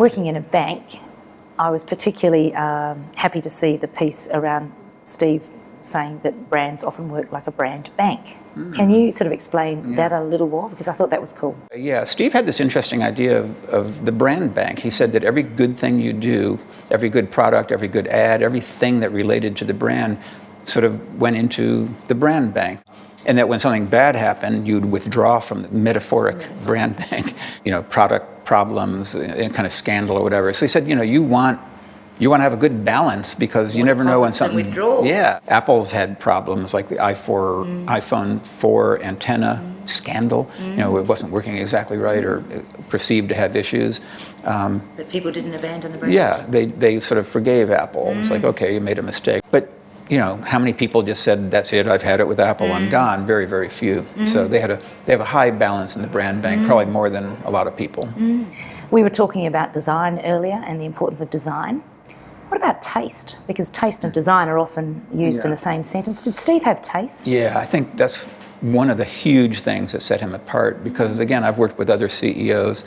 Working in a bank, I was particularly happy to see the piece around Steve saying that brands often work like a brand bank. Can you sort of explain that a little more? Because I thought that was cool. Yeah, Steve had this interesting idea of the brand bank. He said that every good thing you do, every good product, every good ad, everything that related to the brand sort of went into the brand bank. And that when something bad happened, you'd withdraw from the metaphoric brand bank, product problems, and kind of scandal or whatever. So he said, you want to have a good balance because you never know when something withdrawals. Yeah, Apple's had problems like the iPhone 4 antenna scandal. It wasn't working exactly right or perceived to have issues. But people didn't abandon the brand. Yeah, they sort of forgave Apple. It's like, okay, you made a mistake, but how many people just said, that's it, I've had it with Apple, I'm gone? Very, very few. So they have a high balance in the brand bank, probably more than a lot of people. We were talking about design earlier and the importance of design. What about taste? Because taste and design are often used in the same sentence. Did Steve have taste? Yeah, I think that's one of the huge things that set him apart because, again, I've worked with other CEOs.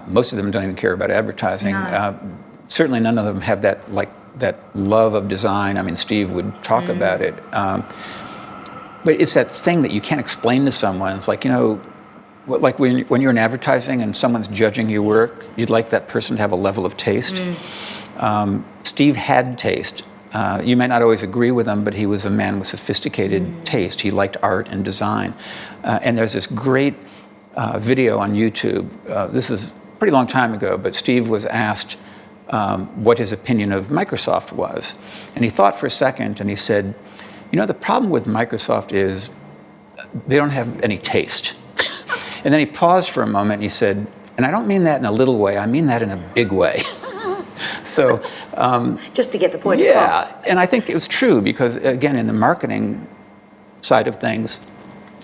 Most of them don't even care about advertising. No. Certainly none of them have that love of design. I mean, Steve would talk about it. But it's that thing that you can't explain to someone. It's like, like when you're in advertising and someone's judging your work, you'd like that person to have a level of taste. Steve had taste. You might not always agree with him, but he was a man with sophisticated taste. He liked art and design. And there's this great video on YouTube. This is a pretty long time ago, but Steve was asked what his opinion of Microsoft was. And he thought for a second and he said, the problem with Microsoft is they don't have any taste. And then he paused for a moment and he said, and I don't mean that in a little way, I mean that in a big way. So just to get the point across. Yeah, and I think it was true because, again, in the marketing side of things,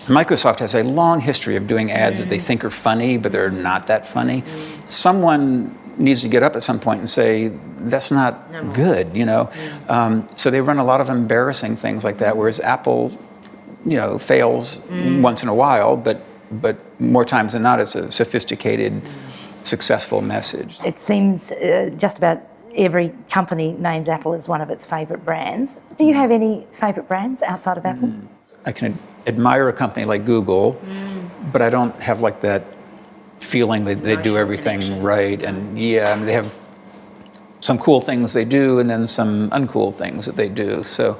Microsoft has a long history of doing ads that they think are funny, but they're not that funny. Someone needs to get up at some point and say, that's not good, So they run a lot of embarrassing things like that, whereas Apple, fails once in a while, but more times than not, it's a sophisticated, successful message. It seems just about every company names Apple as one of its favourite brands. Do you have any favourite brands outside of Apple? I can admire a company like Google, but I don't have that feeling that they do everything right. And they have some cool things they do and then some uncool things that they do. So